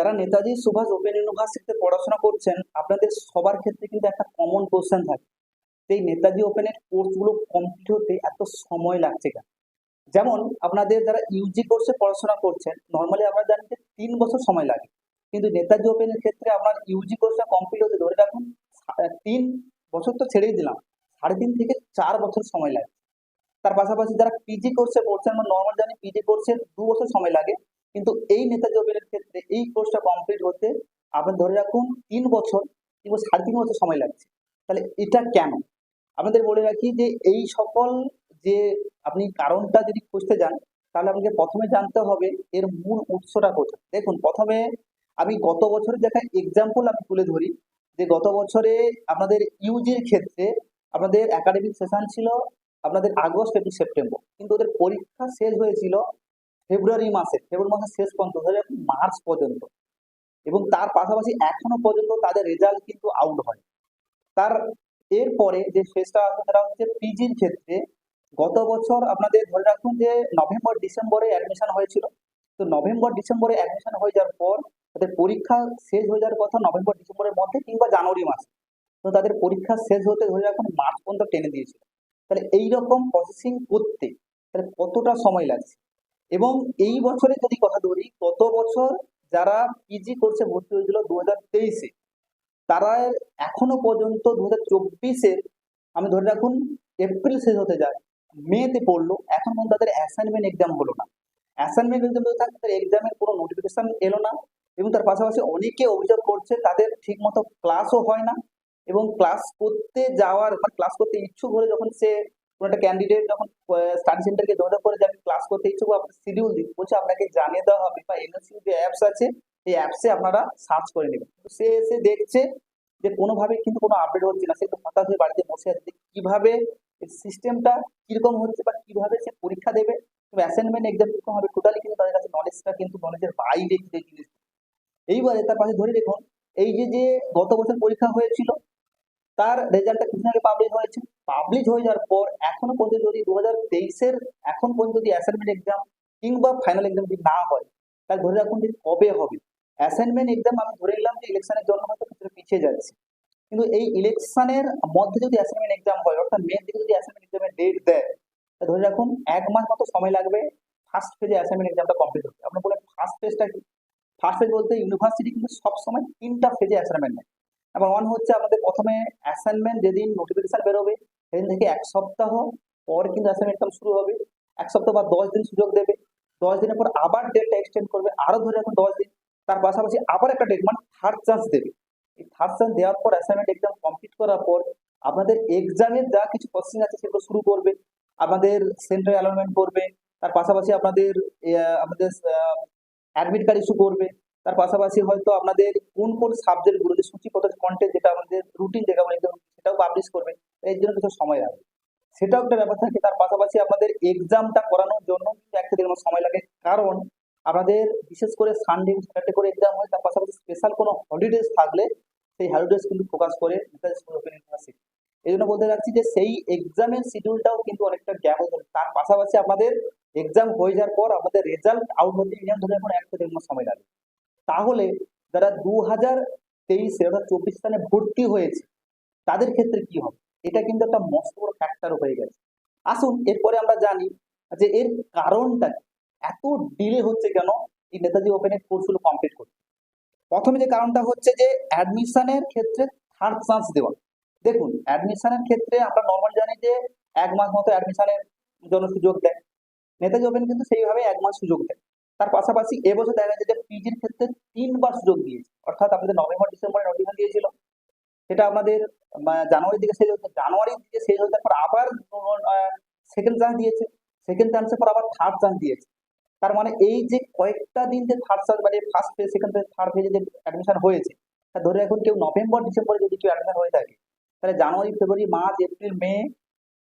যারা নেতাজি সুভাষ ওপেন ইউনিভার্সিটিতে পড়াশোনা করছেন আপনাদের সবার ক্ষেত্রে কিন্তু একটা কমন কোশ্চেন থাকে, এই নেতাজি ওপেনের কোর্সগুলো কমপ্লিট হতে এত সময় লাগছে কেন। যেমন আপনাদের যারা ইউজি কোর্সে পড়াশোনা করছেন নর্মালি আমরা জানি যে 3 বছর সময় লাগে, কিন্তু নেতাজি ওপেনের ক্ষেত্রে আপনার ইউজি কোর্সটা কমপ্লিট হতে ধরে রাখুন 3 বছর তো ছেড়েই দিলাম, 3.5 থেকে 4 বছর সময় লাগে। তার পাশাপাশি যারা পিজি কোর্সে পড়ছেন আমরা নর্মাল জানি পিজি কোর্সে 2 বছর সময় লাগে, কিন্তু এই নেতাজি ওপেনের ক্ষেত্রে এই কোর্সটা কমপ্লিট হতে আপনি ধরে রাখুন 3 বছর কিংবা 3.5 বছর সময় লাগছে। তাহলে এটা কেন? আপনাদের বলে রাখি যে এই সকল যে আপনি কারণটা যদি খুঁজতে যান তাহলে আপনাকে প্রথমে জানতে হবে এর মূল উৎসটা কোথায়। দেখুন প্রথমে আমি গত বছরের দেখা এক্সাম্পল আমি তুলে ধরি, যে গত বছরে আপনাদের ইউজির ক্ষেত্রে আপনাদের একাডেমিক সেশন ছিল আপনাদের আগস্ট এবং সেপ্টেম্বর, কিন্তু ওদের পরীক্ষা শেষ হয়েছিল ফেব্রুয়ারি মাসের শেষ পর্যন্ত ধরে রাখুন মার্চ পর্যন্ত, এবং তার পাশাপাশি এখনো পর্যন্ত তাদের রেজাল্ট কিন্তু আউট হয়। তার এরপরে যে ফেজটা আছে সেটা হচ্ছে পিজির ক্ষেত্রে গত বছর আপনাদের ধরে রাখুন যে নভেম্বর ডিসেম্বরে অ্যাডমিশন হয়েছিল, তো নভেম্বর ডিসেম্বরে অ্যাডমিশন হয়ে যাওয়ার পর তাদের পরীক্ষা শেষ হয়ে যাওয়ার কথা নভেম্বর ডিসেম্বরের মধ্যে কিংবা জানুয়ারি মাসে, তো তাদের পরীক্ষা শেষ হতে ধরে রাখুন মার্চ পর্যন্ত টেনে দিয়েছিল। তাহলে এইরকম প্রসেসিং করতে তাহলে কতটা সময় লাগছে। এবং এই বছরে যদি কথা ধরি গত বছর যারা পিজি কোর্সে ভর্তি হয়েছিল 2023-এ, তারা এখনো পর্যন্ত 2024-এর আমি ধরে রাখুন এপ্রিল শেষ হতে যায়, মেতে পড়লো, এখন পর্যন্ত তাদের অ্যাসাইনমেন্ট এক্সাম হলো না। অ্যাসাইনমেন্ট এক্সাম যদি থাকে তাদের এক্সামের কোনো নোটিফিকেশন এলো না, এবং তার পাশাপাশি অনেকে অভিযোগ করছে তাদের ঠিক মতো ক্লাসও হয় না, এবং ক্লাস করতে যাওয়ার মানে ক্লাস করতে ইচ্ছুক হলে যখন সে কোনো একটা ক্যান্ডিডেট যখন স্টাডি সেন্টারকে যোগাযোগ করে যে আমি ক্লাস করতে ইচ্ছুক, আপনার শিডিউল দিন বলছে আপনাকে জানিয়ে দেওয়া হবে বা এনএসইউ যে অ্যাপস আছে এই অ্যাপসে আপনারা সার্চ করে নেবেন, কিন্তু সে এসে দেখছে যে কোনোভাবে কিন্তু কোনো আপডেট হচ্ছে না, সে একটু হতাশ হয়ে বাড়িতে বসে আছে যে কিভাবে সিস্টেমটা কিরকম হচ্ছে বা কিভাবে সে পরীক্ষা দেবে, অ্যাসাইনমেন্ট এক্সাম কিরকম হবে, টোটালি কিন্তু তাদের কাছে নলেজটা কিন্তু নলেজের বাইরে যে জিনিস। এইবারে তার পাশে ধরে দেখুন এই যে যে গত বছর পরীক্ষা হয়েছিল তার রেজাল্টটা কিছুদিন আগে পাবলিশ হয়েছে, পাবলিশ হয়ে যাওয়ার পর এখনো পর্যন্ত যদি 2023-এর এখন পর্যন্ত যদি অ্যাসাইনমেন্ট এক্সাম কিংবা ফাইনাল এক্সাম যদি না হয় তাহলে ধরে রাখুন যে কবে হবে। অ্যাসাইনমেন্ট এক্সাম আমি ধরে নিলাম যে ইলেকশনের জন্য হয়তো কিছুটা পিছিয়ে যাচ্ছে, কিন্তু এই ইলেকশনের মধ্যে যদি অ্যাসাইনমেন্ট এক্সাম হয় অর্থাৎ মের দিকে যদি অ্যাসাইনমেন্ট এক্সামের ডেট দেয় তাহলে ধরে রাখুন 1 মাস মতো সময় লাগবে ফার্স্ট ফেজে অ্যাসাইনমেন্ট এক্সামটা কমপ্লিট হতে। আপনার বলে ফার্স্ট ফেজটা কি? ফার্স্ট ফেজ বলতে ইউনিভার্সিটি কিন্তু সবসময় 3টা ফেজে অ্যাসাইনমেন্ট নেয়। নাম্বার ওয়ান হচ্ছে আমাদের প্রথমে অ্যাসাইনমেন্ট যেদিন নোটিফিকেশন বেরোবে সেদিন থেকে 1 সপ্তাহ পর কিন্তু অ্যাসাইনমেন্ট শুরু হবে, 1 সপ্তাহ বা 10 দিন সুযোগ দেবে, 10 দিনের পর আবার ডেটটা এক্সটেন্ড করবে আরো ধরে রাখুন 10 দিন, তার পাশাপাশি আবার একটা ডেট মানে থার্ড চান্স দেবে। এই থার্ড চান্স দেওয়ার পর অ্যাসাইনমেন্ট এক্সাম কমপ্লিট করার পর আপনাদের এক্সামের যা কিছু প্রসেসিং আছে সেগুলো শুরু করবে, আমাদের সেন্টার অ্যালটমেন্ট করবে, তার পাশাপাশি আপনাদের আমাদের অ্যাডমিট কার্ড ইস্যু করবে, তার পাশাপাশি হয়তো আপনাদের কোন কোন সাবজেক্ট গুলো যে সূচিপত্র কন্টেন্ট যেটা আমাদের রুটিন যেটা বলে সেটাও পাবলিশ করবে, এর জন্য কিছু সময় লাগবে, সেটাও একটা ব্যাপার থাকে। তার পাশাপাশি আপনাদের এক্সামটা করানোর জন্য 1 থেকে 1.5 মাস সময় লাগে, কারণ আমাদের বিশেষ করে সানডে স্যাটারডে করে এক্সাম হয়, তার পাশাপাশি স্পেশাল কোনো হলিডেজ থাকলে সেই হলিডেজ কিন্তু ফোকাস করে নেতাজি সুভাষ ওপেন ইউনিভার্সিটি। এই জন্য বলতে চাচ্ছি যে সেই এক্সামের শিডিউলটাও কিন্তু অনেকটা গ্যাপ হয়ে যাবে। তার পাশাপাশি আপনাদের এক্সাম হয়ে যাওয়ার পর আমাদের রেজাল্ট আউট হতে মিনিমাম ধরে এখন 1 থেকে 1.5 মাস সময় লাগে। তাহলে যারা 2023-এ অর্থাৎ 24 সালে ভর্তি হয়েছে তাদের ক্ষেত্রে কি হবে, এটা কিন্তু একটা মস্ত বড় ফ্যাক্টর হয়ে গেছে। আসুন এরপরে আমরা জানি যে এর কারণটা কি? এত ডিলে হচ্ছে কেন এই নেতাজি ওপেনের কোর্সগুলো কমপ্লিট করতে। প্রথমে যে কারণটা হচ্ছে যে অ্যাডমিশনের ক্ষেত্রে থার্ড চান্স দেওয়া। দেখুন অ্যাডমিশনের ক্ষেত্রে আমরা নর্মাল জানি যে 1 মাস মতো অ্যাডমিশনের জন্য সুযোগ দেয়, নেতাজি ওপেন কিন্তু সেইভাবে 1 মাস সুযোগ দেয়। তার পাশাপাশি এবছর দেখা যাচ্ছে যে পিজির ক্ষেত্রে 3 বার সুযোগ দিয়েছে, অর্থাৎ আপনাদের নভেম্বর ডিসেম্বরে নোটিফিকেশন দিয়েছিল, সেটা আমাদের জানুয়ারির দিকে শেষ হচ্ছে, জানুয়ারির দিকে শেষ হতে পর আবার সেকেন্ড চান্স দিয়েছে, সেকেন্ড চান্সের পর আবার থার্ড চান্স দিয়েছে। তার মানে এই যে কয়েকটা দিন যে থার্ড চান্স মানে first phase second phase third ফেজে যে অ্যাডমিশন হয়েছে, তা ধরে এখন কেউ নভেম্বর ডিসেম্বরে যদি কেউ অ্যাডমিশন হয়ে থাকে তাহলে জানুয়ারি ফেব্রুয়ারি মার্চ এপ্রিল মে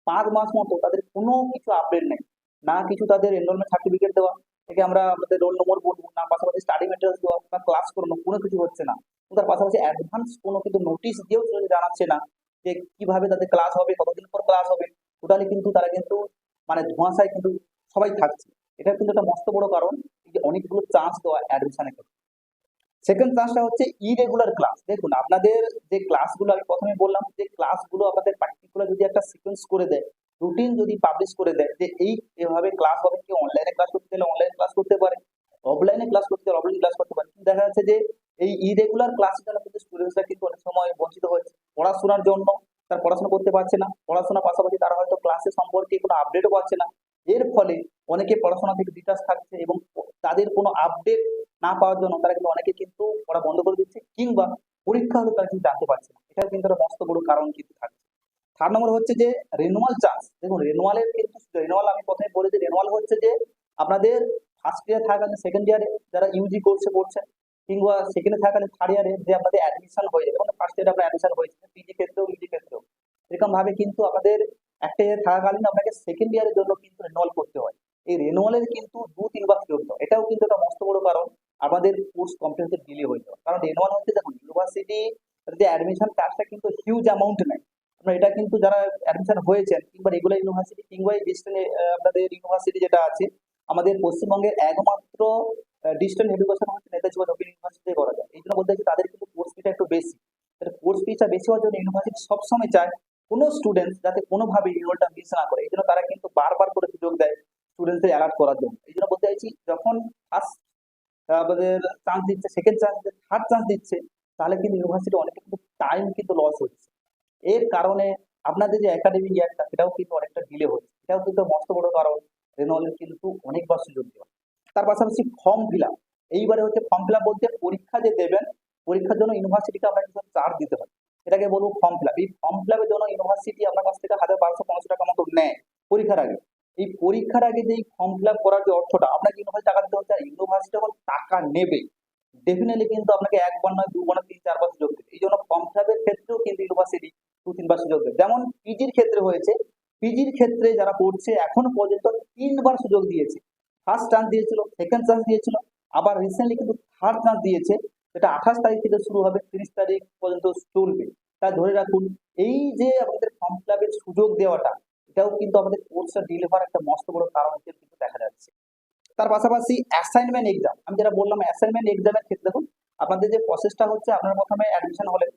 5 মাস মতো তাদের কোনো কিছু আপডেট নেই, না কিছু তাদের এনরোলমেন্ট সার্টিফিকেট দেওয়া থেকে আমরা আমাদের রোল নম্বর বলবো না, পাশাপাশি স্টাডি মেটেরিয়ালস দেওয়া না, ক্লাস করানো, কোনো কিছু হচ্ছে না। তার পাশাপাশি অ্যাডভান্স কোনো কিন্তু নোটিশ দিয়েও জানাচ্ছে না যে কিভাবে তাদের ক্লাস হবে, কতদিন পর ক্লাস হবে। টোটালি কিন্তু তারা কিন্তু মানে ধোঁয়াশায় কিন্তু সবাই থাকছে। এটা কিন্তু একটা মস্ত বড় কারণ যে অনেকগুলো চান্স দেওয়া অ্যাডমিশনের ক্ষেত্রে। সেকেন্ড চান্সটা হচ্ছে ইরেগুলার ক্লাস। দেখুন আপনাদের যে ক্লাসগুলো আমি প্রথমে বললাম যে ক্লাসগুলো আপনাদের পার্টিকুলার যদি একটা সিকোয়েন্স করে দেয়, রুটিন যদি পাবলিশ করে দেয় যে এই এভাবে ক্লাস হবে, কেউ অনলাইনে ক্লাস করতে গেলে অনলাইনে ক্লাস করতে পারে, অফলাইনে ক্লাস করতে গেলে অফলাইনে ক্লাস করতে পারে, কিন্তু দেখা যাচ্ছে যে এই ইরেগুলার ক্লাসের জন্য কিন্তু স্টুডেন্টসরা কিন্তু অনেক সময় বঞ্চিত হয়েছে পড়াশোনার জন্য। তার পড়াশোনা করতে পারছে না, পড়াশোনার পাশাপাশি তারা হয়তো ক্লাসের সম্পর্কে কোনো আপডেটও পাচ্ছে না। এর ফলে অনেকে পড়াশোনা থেকে ডিটাচ থাকছে এবং তাদের কোনো আপডেট না পাওয়ার জন্য তারা কিন্তু অনেকে কিন্তু পড়া বন্ধ করে দিচ্ছে, কিংবা পরীক্ষা হলে তারা কিন্তু জানতে পারছে না। এটাও কিন্তু একটা মস্ত বড় কারণ কিন্তু থাকছে। থার্ড নম্বর হচ্ছে যে রেনুয়াল চান্স। দেখুন রেনুয়ালের কিন্তু রেনুয়াল আমি প্রথমে বলে যে রেনুয়াল হচ্ছে যে আপনাদের ফার্স্ট ইয়ার থাকাকালীন সেকেন্ড ইয়ারে যারা ইউজি কোর্সে পড়ছেন, কিংবা সেকেন্ডে থাকাকালীন থার্ড ইয়ারে যে আপনাদের অ্যাডমিশন হয়ে যাবে, মানে ফার্স্ট ইয়ারে আপনার অ্যাডমিশন হয়েছে পিজি ক্ষেত্রেও ইউজি ক্ষেত্রেও, এরকম ভাবে কিন্তু আমাদের একটা ইয়ার থাকাকালীন আপনাকে সেকেন্ড ইয়ারের জন্য কিন্তু রেনুয়াল করতে হয়। এই রেনুয়ালের কিন্তু 2-3 বার ফেরত দেওয়া, এটাও কিন্তু একটা মস্ত বড় কারণ আমাদের কোর্স কমপ্লিট হতে ডিলে হয়ে যাওয়া। কারণ রেনুয়াল হচ্ছে দেখুন ইউনিভার্সিটি যে অ্যাডমিশন চার্জটা কিন্তু হিউজ অ্যামাউন্ট নেয়। আপনার এটা কিন্তু যারা অ্যাডমিশন হয়েছেন কিংবা রেগুলার ইউনিভার্সিটি কিংবা ডিস্টেন্স আপনাদের ইউনিভার্সিটি যেটা আছে আমাদের পশ্চিমবঙ্গের একমাত্র ডিস্টেন্স এডুকেশন হচ্ছে নেতাজি বা নবীন ইউনিভার্সিটি করা যায়। এই জন্য বলতে চাইছি তাদের কিন্তু কোর্স ফিটা একটু বেশি। কোর্স ফিটা বেশি হওয়ার জন্য ইউনিভার্সিটি সবসময় চায় কোনো স্টুডেন্ট যাতে কোনোভাবে রেনুয়ালটা মিস না করে। এই জন্য তারা কিন্তু বারবার করে সুযোগ দেয় স্টুডেন্টদের অ্যালার্ট করার জন্য। এই জন্য বলতে চাইছি যখন ফার্স্ট আমাদের চান্স দিচ্ছে, সেকেন্ড চান্স দিচ্ছে, থার্ড চান্স দিচ্ছে, তাহলে কিন্তু ইউনিভার্সিটি অনেক কিন্তু টাইম কিন্তু লস হচ্ছে। এর কারণে আপনাদের যে একাডেমিক ইয়ারটা সেটাও কিন্তু অনেকটা ডিলে হচ্ছে। এটাও কিন্তু মস্ত বড় কারণ রেনুয়ালের কিন্তু অনেকবার সুযোগ দেওয়া। তার পাশাপাশি ফর্ম ফিল আপ। এইবারে হচ্ছে ফর্ম ফিল আপ বলতে পরীক্ষা যে দেবেন, পরীক্ষার জন্য ইউনিভার্সিটিকে আপনাকে কিছু চার্জ দিতে হয়, এটাকে বলবো ফর্ম ফিল আপ। এই ফর্ম ফিল আপের জন্য ইউনিভার্সিটি আপনার কাছ থেকে 1,500-1,500 টাকা মতো নেয় পরীক্ষার আগে। এই পরীক্ষার আগে যে ফর্ম ফিল আপ করার যে অর্থটা আপনাকে ইউনিভার্সিটি টাকা দিতে হচ্ছে, আর ইউনিভার্সিটি যখন টাকা নেবে ডেফিনেটলি কিন্তু আপনাকে একবার নয়, দুবার নয়, 3-4 বার সুযোগ দেবে। এই জন্য ফর্ম ফিল আপের ক্ষেত্রেও কিন্তু ইউনিভার্সিটি 2-3 বার সুযোগ দেবে। যেমন পিজির ক্ষেত্রে হয়েছে, পিজির ক্ষেত্রে যারা পড়ছে এখনো পর্যন্ত 3 বার সুযোগ দিয়েছে। ফার্স্ট চান্স দিয়েছিল, সেকেন্ড চান্স দিয়েছিল, আবার রিসেন্টলি কিন্তু থার্ড চান্স দিয়েছে, যেটা 28 তারিখ থেকে শুরু হবে, 30 তারিখ পর্যন্ত চলবে। তা ধরে রাখুন এই যে আমাদের ফর্ম ফিল আপের সুযোগ দেওয়াটা, এটাও কিন্তু আমাদের কোর্সটা ডিলে হওয়ার একটা মস্ত বড় কারণ হিসেবে কিন্তু দেখা যাচ্ছে। তার পাশাপাশি অ্যাসাইনমেন্ট এক্সাম, আমি যেটা বললাম অ্যাসাইনমেন্ট এক্সামের ক্ষেত্রে দেখুন আপনাদের যে প্রসেসটা হচ্ছে, আপনার প্রথমে অ্যাডমিশন হলে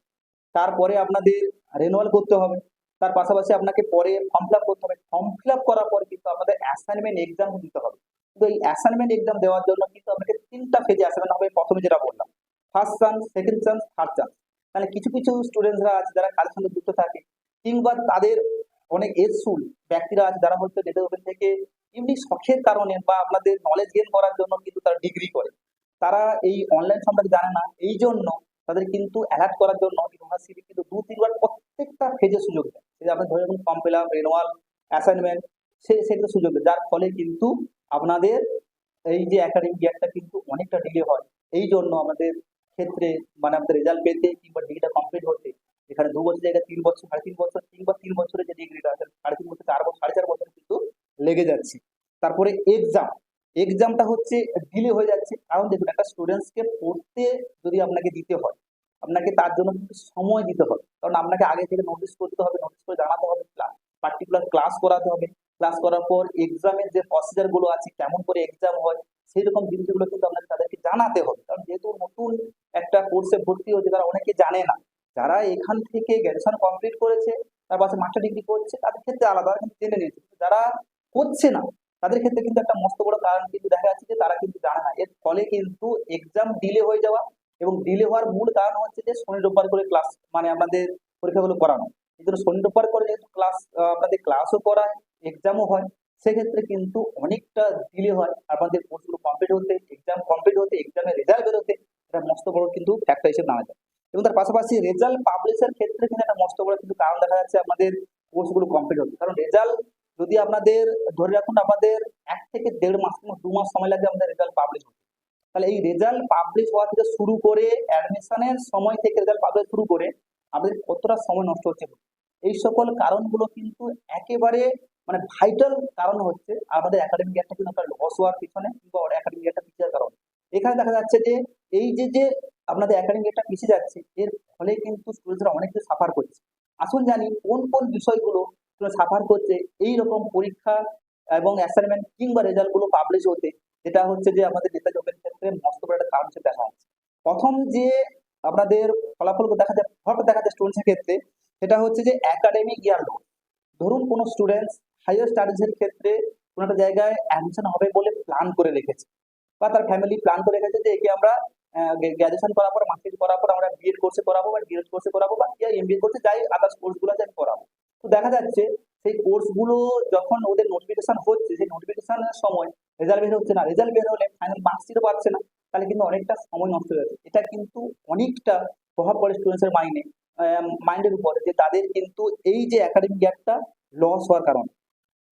তারপরে আপনাদের রেনুয়াল করতে হবে, তার পাশাপাশি আপনাকে পরে ফর্ম ফিল আপ করতে হবে, ফর্ম ফিল আপ করার পরে কিন্তু আপনাদের অ্যাসাইনমেন্ট এক্সাম দিতে হবে। তো এই অ্যাসাইনমেন্ট এক্সাম দেওয়ার জন্য কিন্তু আপনাকে 3টা ফেজে অ্যাসাইনমেন্ট হবে, প্রথমে যেটা বললাম first chance, second chance, third chance. তাহলে কিছু কিছু স্টুডেন্টসরা আছে যারা কাজের সঙ্গে যুক্ত থাকে, কিংবা তাদের অনেক এজফুল ব্যক্তিরা আছে যারা হচ্ছে ডেটা ওপেন থেকে এমনি শখের কারণে বা আপনাদের নলেজ গেইন করার জন্য কিন্তু তারা ডিগ্রি করে, তারা এই অনলাইন সম্পর্কে জানে না। এই জন্য তাদের কিন্তু অ্যালার্ট করার জন্য ইউনিভার্সিটি কিন্তু 2-3 বার প্রত্যেকটা ফেজে সুযোগ দেয়। এই যে আপনি ধরে রাখুন form fill up, renewal, assignment, সেগুলো সুযোগ দেয়, যার ফলে কিন্তু আপনাদের এই যে একাডেমিক ইয়ারটা কিন্তু অনেকটা ডিলে হয়। এই জন্য আমাদের ক্ষেত্রে মানে আমাদের রেজাল্ট পেতে কিংবা ডিগ্রিটা কমপ্লিট হতে এখানে 2 বছর জায়গায় 3 বছর, 3.5 বছর, কিংবা 3 বছরের যে ডিগ্রিটা আছে 3.5 বছর, 4 বছর, 4.5 বছর কিন্তু লেগে যাচ্ছে। তারপরে এক্সাম, এক্সামটা হচ্ছে ডিলে হয়ে যাচ্ছে, কারণ দেখুন একটা স্টুডেন্টসকে পড়তে যদি আপনাকে দিতে হয়, আপনাকে তার জন্য কিন্তু সময় দিতে হবে। কারণ আপনাকে আগে থেকে নোটিস করতে হবে, নোটিস করে জানাতে হবে, পার্টিকুলার ক্লাস করাতে হবে, ক্লাস করার পর এক্সামের যে প্রসিজার গুলো আছে, কেমন করে এক্সাম হয়, সেই রকম জিনিসগুলো কিন্তু আপনাকে তাদেরকে জানাতে হবে। কারণ যেহেতু নতুন একটা কোর্সে ভর্তি হচ্ছে, তারা অনেকে জানে না। যারা এখান থেকে গ্র্যাজুয়েশন কমপ্লিট করেছে, তার পাশে মাস্টার ডিগ্রি করছে, তাদের ক্ষেত্রে আলাদা কিন্তু জেনে নিয়েছে, কিন্তু যারা করছে না তাদের ক্ষেত্রে কিন্তু একটা মস্ত বড় কারণ কিন্তু দেখা যাচ্ছে যে তারা কিন্তু জানে না। এর ফলে কিন্তু এক্সাম ডিলে হয়ে যাওয়া, এবং ডিলে হওয়ার মূল কারণ হচ্ছে যে শনি রোববার করে ক্লাস মানে আমাদের পরীক্ষাগুলো করানো। এই জন্য শনি রোববার করে যেহেতু ক্লাস আপনাদের ক্লাসও করায়, এক্সামও হয়, সেক্ষেত্রে কিন্তু অনেকটা ডিলে হয় আপনাদের কোর্সগুলো কমপ্লিট হতে, এক্সাম কমপ্লিট হতে, এক্সামের রেজাল্ট বেরোতে। এটা মস্ত বড় কিন্তু ফ্যাক্টর হিসেবে দাঁড়া যায়। এবং তার পাশাপাশি রেজাল্ট পাবলিশের ক্ষেত্রে কিন্তু একটা মস্ত বড় কিন্তু কারণ দেখা যাচ্ছে আমাদের কোর্সগুলো কমপ্লিট হতে। কারণ রেজাল্ট যদি আপনাদের ধরে রাখুন আমাদের 1 থেকে 1.5 মাস কিংবা 2 মাস সময় লাগে আমাদের রেজাল্ট পাবলিশ হতে, তাহলে এই রেজাল্ট পাবলিশ হওয়া থেকে শুরু করে অ্যাডমিশনের সময় থেকে রেজাল্ট পাবলিশ শুরু করে আমাদের কতটা সময় নষ্ট হচ্ছে, এই সকল কারণগুলো কিন্তু একেবারে মানে ভাইটাল কারণ হচ্ছে আমাদের একাডেমিক ইয়ারটা কিন্তু একটা লস হওয়ার পিছনে কিংবা একাডেমিক ইয়ারটা পিছিয়ে কারণ। এখানে দেখা যাচ্ছে যে এই যে আপনাদের একাডেমিক ইয়ারটা পিছিয়ে যাচ্ছে, এর ফলে কিন্তু স্টুডেন্টরা অনেক কিছু সাফার করছে। আসুন জানি কোন কোন বিষয়গুলো সাফার করছে এই রকম পরীক্ষা এবং অ্যাসাইনমেন্ট কিংবা রেজাল্ট গুলো পাবলিশ হতে, যেটা হচ্ছে যে আমাদের নেতাজি ওপেন ক্ষেত্রে মস্ত বড় একটা কারণ হিসেবে দেখা যাচ্ছে। প্রথম যে আপনাদের ফলাফল দেখা যায়, ফটো দেখা যায় স্টুডেন্টসের ক্ষেত্রে, সেটা হচ্ছে যে একাডেমিক ইয়ার লস। ধরুন কোনো স্টুডেন্টস হায়ার স্টাডিজের ক্ষেত্রে কোনো একটা জায়গায় অ্যাডমিশন হবে বলে প্ল্যান করে রেখেছে, বা তার ফ্যামিলি প্ল্যান করে রেখেছে যে একে আমরা গ্র্যাজুয়েশন করার পর, মাস্টার্স করার পর আমরা বিএড কোর্সে করাবো বা ডিএড কোর্সে করাবো বা এমবিএ কোর্সে, যাই আদার্স কোর্সগুলো আছে আমি করাবো। তো দেখা যাচ্ছে সেই কোর্সগুলো যখন ওদের নোটিফিকেশন হচ্ছে, সেই নোটিফিকেশনের সময় রেজাল্ট বের হচ্ছে না, রেজাল্ট বের হলে ফাইনাল মার্কশিটও পাচ্ছে না, তাহলে কিন্তু অনেকটা সময় নষ্ট হয়ে যাচ্ছে। এটা কিন্তু অনেকটা প্রভাব পড়ে স্টুডেন্টসের মাইন্ডের উপরে, যে তাদের কিন্তু এই যে একাডেমিক ইয়ারটা লস হওয়ার কারণে।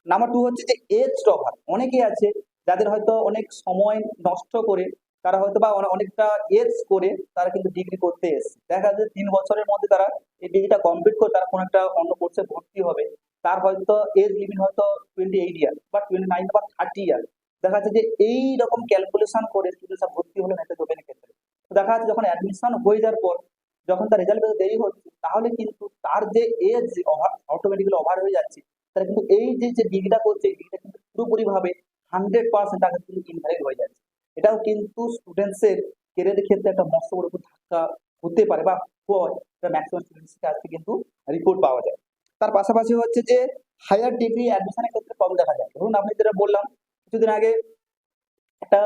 নাম্বার টু হচ্ছে যে এজ ওভার। অনেকেই আছে যাদের হয়তো অনেক সময় নষ্ট করে, তারা হয়তো বা অনেকটা এজ করে তারা কিন্তু ডিগ্রি করতে এসেছে, দেখা যাচ্ছে 3 বছরের মধ্যে তারা এই ডিগ্রিটা কমপ্লিট করে তারা কোনো একটা অন্য কোর্সে ভর্তি হবে। তার হয়তো এজ লিমিট হয়তো 28 ইয়ার বা 29 বা 30 ইয়ার। দেখা যাচ্ছে যে এই রকম ক্যালকুলেশন করে স্টুডেন্টরা ভর্তি হলো নেতা জবের ক্ষেত্রে। তো দেখা যাচ্ছে যখন অ্যাডমিশন হয়ে যাওয়ার পর, যখন তার রেজাল্ট পেতে দেরি হচ্ছে, তাহলে কিন্তু তার যে এজ অটোমেটিক্যালি ওভার হয়ে যাচ্ছে, তারা কিন্তু এই যে যে ডিগ্রিটা করছে, এই ডিগ্রিটা কিন্তু পুরোপুরি ভাবে 100% তাকে কিন্তু ইনভ্যালিড হয়ে যাচ্ছে। এটাও কিন্তু স্টুডেন্টসের কেরিয়ারের ক্ষেত্রে একটা মস্ত বড় একটা ধাক্কা হতে পারে বা হয়, এটা ম্যাক্সিমাম স্টুডেন্টসের কাছ থেকে কিন্তু রিপোর্ট পাওয়া যায়। তার পাশাপাশি হচ্ছে যে হায়ার ডিগ্রি অ্যাডমিশনের ক্ষেত্রে প্রবলেম দেখা যায়। ধরুন আপনি যেটা বললাম কিছুদিন আগে, একটা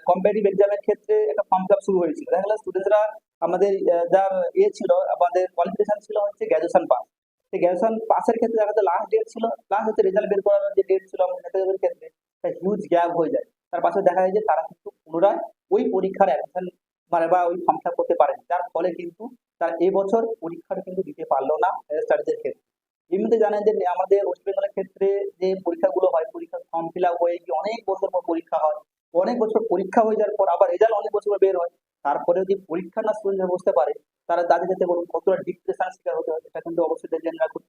কম্পিটিটিভ এক্সামের ক্ষেত্রে একটা ফর্ম ফিল আপ শুরু হয়েছিল। দেখা গেল স্টুডেন্টরা আমাদের যার ছিল, আমাদের কোয়ালিফিকেশন ছিল হচ্ছে গ্র্যাজুয়েশন পাস। সেই গ্র্যাজুয়েশন পাসের ক্ষেত্রে দেখা যাচ্ছে লাস্ট ডেট ছিল, প্লাস হচ্ছে রেজাল্ট বের করার যে ডেট ছিল আমাদের নেতাদের ক্ষেত্রে, একটা হিউজ গ্যাপ হয়ে যায়। তার পাশে দেখা যায় যে তারা কিন্তু পুনরায় ওই পরীক্ষার অ্যাডমিশন বা ওই ফর্ম ফিল আপ করতে পারেন, যার ফলে কিন্তু তার এবছর পরীক্ষাটা কিন্তু দিতে পারলো না হায়ার স্টাডিজের ক্ষেত্রে। এমনিতে জানেন যে আমাদের ওয়েস্ট বেঙ্গলের ক্ষেত্রে যে পরীক্ষাগুলো হয়, পরীক্ষার ফর্ম ফিল আপ হয়ে গিয়ে অনেক বছর পর পরীক্ষা হয়, অনেক বছর পরীক্ষা হয়ে যাওয়ার পর আবার রেজাল্ট অনেক বছর পর বের হয়, তারপরে যদি পরীক্ষা না স্টুডেন্টরা বসতে পারে, তারা তাদের ক্ষেত্রে বলুন কতটা ডিপ্রেশন শিকার হতে হয়, এটা কিন্তু অবশ্যই জেনে রাখুন।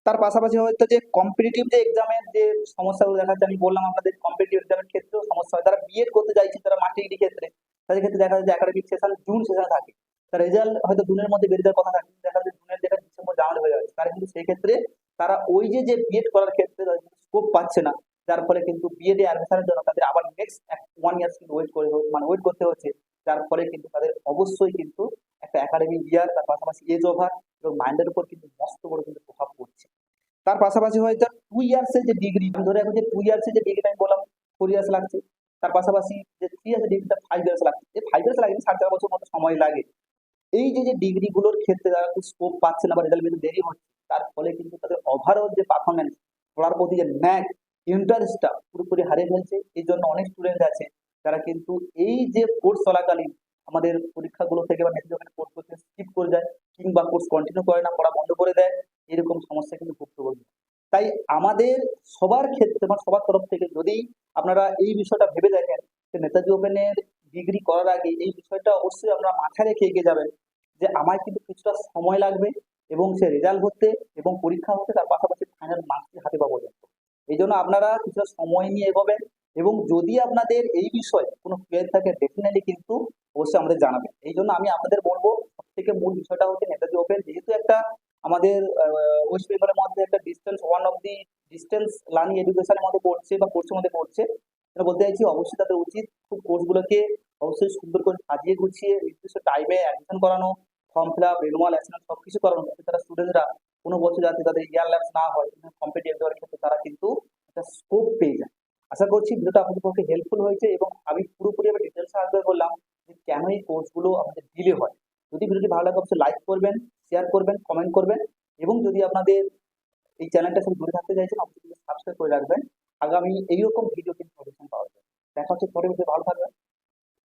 তার পাশাপাশি হয়তো যে কম্পিটিটিভ যে এক্সামের যে সমস্যাগুলো দেখা যাচ্ছে, আমি বললাম আপনাদের কম্পিটিটিভ এক্সামের ক্ষেত্রেও সমস্যা হয়। যারা বিএড করতে চাইছে, তারা মাস্টার ডিগ্রি ক্ষেত্রে, তাদের ক্ষেত্রে দেখা যায় যে একাডেমিক সেশন জুন সেশনে থাকে, তার রেজাল্ট হয়তো জুনের মধ্যে বেরিয়ে যাওয়ার কথা থাকে, দেখা যায় জুনের যেটা ডিসেম্বর জানুয়ারি হয়ে যাচ্ছে। তারা কিন্তু সেই ক্ষেত্রে তারা ওই যে যে বিএড করার ক্ষেত্রে স্কোপ পাচ্ছে না, যার ফলে কিন্তু বিএড এ অ্যাডমিশনের জন্য তাদের আবার নেক্সট 1 ইয়ার কিন্তু ওয়েট করতে হচ্ছে। যার ফলে কিন্তু তাদের অবশ্যই কিন্তু একটা একাডেমিক ইয়ার, তার পাশাপাশি এজ ওভার এবং মাইন্ডের উপর কিন্তু মস্ত বড় কিন্তু প্রভাব পড়ছে। তার পাশাপাশি হয়তো 2 ইয়ার্স এর যে ডিগ্রি, ধরে রাখুন যে 2 ইয়ার্স এর যে ডিগ্রিটা আমি বললাম 4 ইয়ার্স লাগছে, তার পাশাপাশি যে 3 ইয়ার্স এর ডিগ্রিটা 5 ইয়ার্স লাগছে। এই 5 ইয়ার্স লাগে, 4.5 বছর মতো সময় লাগে। এই যে যে ডিগ্রি গুলোর ক্ষেত্রে তারা স্কোপ পাচ্ছে না বা রেজাল্ট পেতে দেরি হচ্ছে, তার ফলে কিন্তু তাদের ওভারঅল যে পারফরমেন্স, পড়ার প্রতি যে ন্যাক ইন্টারেস্টটা পুরোপুরি হারিয়ে ফেলছে। এই জন্য অনেক স্টুডেন্ট আছে যারা কিন্তু এই যে কোর্স চলাকালীন আমাদের পরীক্ষাগুলো থেকে বা মেসেজ কোর্স করতে স্কিপ করে যায়, কিংবা কোর্স কন্টিনিউ করে না, পড়া বন্ধ করে দেয়, এরকম সমস্যা কিন্তু ভুক্তভোগী। তাই আমাদের সবার ক্ষেত্রে বা সবার তরফ থেকে যদি আপনারা এই বিষয়টা ভেবে দেখেন, যে নেতাজি ওপেনের ডিগ্রি করার আগে এই বিষয়টা অবশ্যই আপনারা মাথায় রেখে এগিয়ে যাবেন, যে আমার কিন্তু কিছুটা সময় লাগবে এবং সে রেজাল্ট হতে এবং পরীক্ষা হতে, তার পাশাপাশি ফাইনাল মার্কস হাতে পাওয়া পর্যন্ত। এই জন্য আপনারা কিছুটা সময় নিয়ে এগোবেন, এবং যদি আপনাদের এই বিষয়ে কোনো কোয়েরি থাকে ডেফিনেটলি কিন্তু অবশ্যই আমাদের জানাবেন। এই জন্য আমি আপনাদের বলবো, সব থেকে মূল বিষয়টা হচ্ছে নেতাজি ওপেন যেহেতু একটা আমাদের ওয়েস্ট বেঙ্গলের মধ্যে একটা distance, one of the distance learning এডুকেশনের মধ্যে পড়ছে বা কোর্সের মধ্যে পড়ছে, এটা বলতে চাইছি অবশ্যই তাদের উচিত খুব কোর্সগুলোকে অবশ্যই সুন্দর করে সাজিয়ে গুছিয়ে নির্দিষ্ট টাইমে অ্যাডমিশন করানো, form fill up, renewal, assignment সবকিছু করানো, যাতে তারা স্টুডেন্টরা কোনো বছর যাতে তাদের ইয়ার ল্যাপস না হয়, কম্পিটিটিভ এক্সামের ক্ষেত্রে তারা কিন্তু একটা স্কোপ পেয়ে যায়। আশা করছি ভিডিওটা আপনাদের পক্ষে হেল্পফুল হয়েছে, এবং আমি পুরোপুরি আমি ডিটেলসে আলোচনা করলাম যে কেন এই কোর্সগুলো আমাদের ডিলে হয়। যদি ভিডিওটি ভালো লাগে অবশ্যই লাইক করবেন, শেয়ার করবেন, কমেন্ট করবেন, এবং যদি আপনাদের এই চ্যানেলটা শুধু দূরে থাকতে চাইছেন অবশ্যই সাবস্ক্রাইব করে রাখবেন। আগামী এইরকম ভিডিও কিন্তু পাওয়া যায়। দেখা হচ্ছে পরে, ভালো থাকবেন।